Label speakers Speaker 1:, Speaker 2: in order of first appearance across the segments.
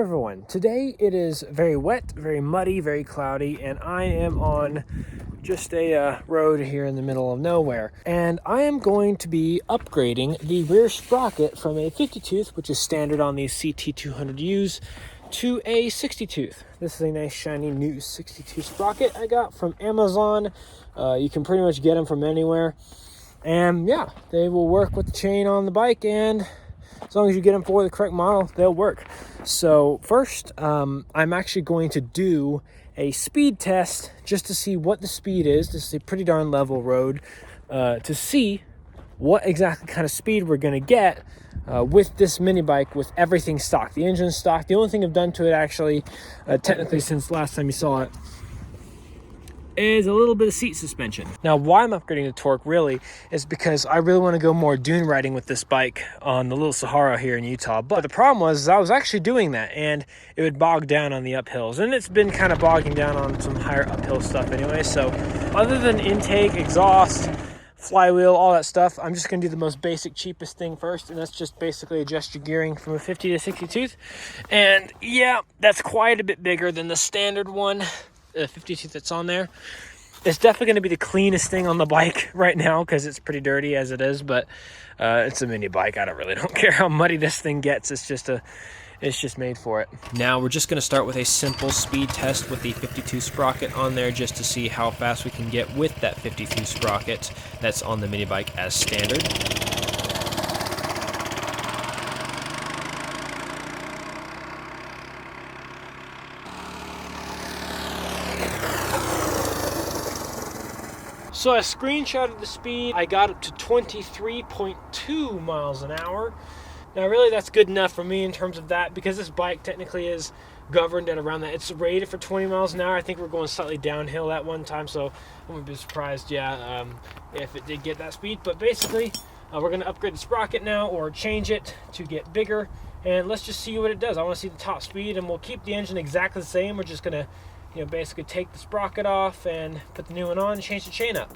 Speaker 1: everyone. Today it is very wet, very muddy, very cloudy, and I am on just a road here in the middle of nowhere. And I am going to be upgrading the rear sprocket from a 50 tooth, which is standard on these CT200Us, to a 60 tooth. This is a nice shiny new 62 sprocket I got from Amazon. You can pretty much get them from anywhere. And yeah, they will work with the chain on the bike, and as long as you get them for the correct model, they'll work. So first, I'm actually going to do a speed test just to see what the speed is. This is a pretty darn level road, to see what exactly kind of speed we're going to get with this mini bike with everything stock. The engine's stock. The only thing I've done to it actually, technically since last time you saw it, is a little bit of seat suspension. Now, why I'm upgrading the torque really is because I really want to go more dune riding with this bike on the Little Sahara here in Utah. But the problem was I was actually doing that and it would bog down on the uphills, and it's been kind of bogging down on some higher uphill stuff anyway. So other than intake, exhaust, flywheel, all that stuff, I'm just going to do the most basic, cheapest thing first, and that's just basically adjust your gearing from a 50 to 60 tooth. And yeah, that's quite a bit bigger than the standard one, the 50 tooth that's on there. It's definitely going to be the cleanest thing on the bike right now because it's pretty dirty as it is, but it's a mini bike. I don't care how muddy this thing gets. It's just made for it. Now we're just going to start with a simple speed test with the 52 sprocket on there, just to see how fast we can get with that 52 sprocket that's on the mini bike as standard. So I screenshotted the speed. I got up to 23.2 miles an hour. Now really that's good enough for me in terms of that, because this bike technically is governed at around that. It's rated for 20 miles an hour. I think we're going slightly downhill at one time, so I wouldn't be surprised, if it did get that speed. But basically, we're gonna upgrade the sprocket now, or change it to get bigger, and let's just see what it does. I wanna see the top speed, and we'll keep the engine exactly the same. We're just gonna basically take the sprocket off and put the new one on and change the chain up.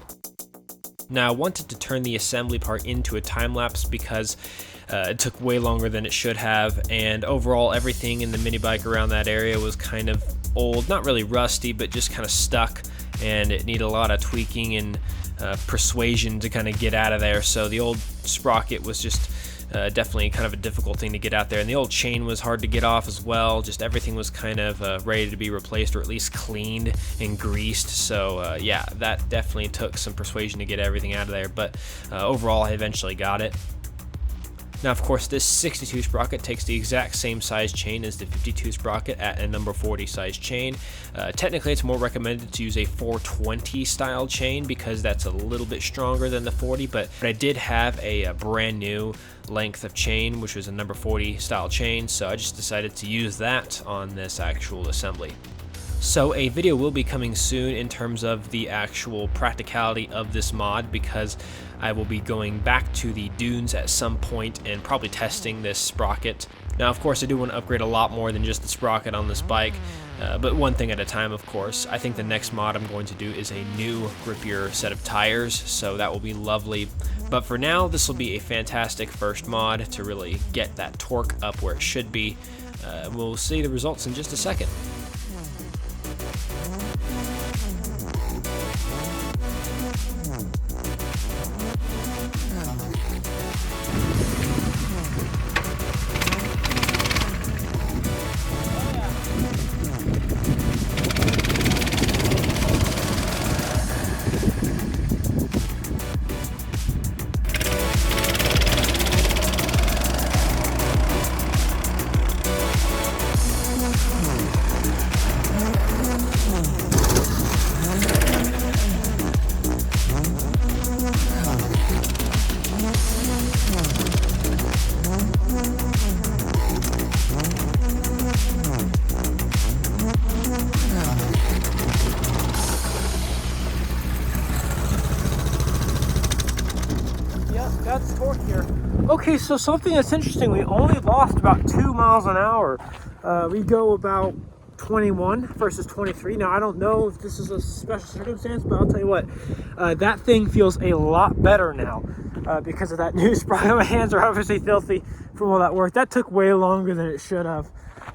Speaker 1: Now I wanted to turn the assembly part into a time lapse because it took way longer than it should have, and overall everything in the mini bike around that area was kind of old, not really rusty, but just kind of stuck, and it needed a lot of tweaking and persuasion to kind of get out of there. So the old sprocket was just definitely kind of a difficult thing to get out there, and the old chain was hard to get off as well. Just everything was kind of ready to be replaced, or at least cleaned and greased. So yeah, that definitely took some persuasion to get everything out of there, but overall I eventually got it. Now, of course, this 62 sprocket takes the exact same size chain as the 52 sprocket at a number 40 size chain. Technically, it's more recommended to use a 420 style chain because that's a little bit stronger than the 40, but I did have a brand new length of chain, which was a number 40 style chain, so I just decided to use that on this actual assembly. So a video will be coming soon in terms of the actual practicality of this mod, because I will be going back to the dunes at some point and probably testing this sprocket. Now, of course, I do want to upgrade a lot more than just the sprocket on this bike, but one thing at a time, of course. I think the next mod I'm going to do is a new grippier set of tires, so that will be lovely. But for now, this will be a fantastic first mod to really get that torque up where it should be. We'll see the results in just a second. That's torque here. Okay, so something that's interesting, we only lost about 2 miles an hour. We go about 21 versus 23. Now, I don't know if this is a special circumstance, but I'll tell you what, that thing feels a lot better now because of that new sprocket. My hands are obviously filthy from all that work. That took way longer than it should have.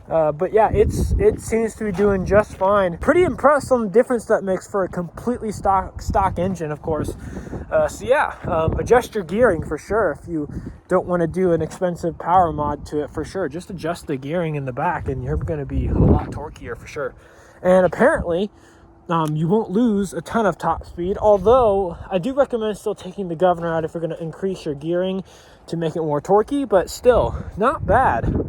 Speaker 1: But yeah, it seems to be doing just fine. Pretty impressed on the difference that makes for a completely stock engine, of course. So yeah, adjust your gearing for sure if you don't want to do an expensive power mod to it, for sure. Just adjust the gearing in the back and you're going to be a lot torquier for sure. And apparently you won't lose a ton of top speed, although I do recommend still taking the governor out if you're going to increase your gearing to make it more torquey, but still not bad.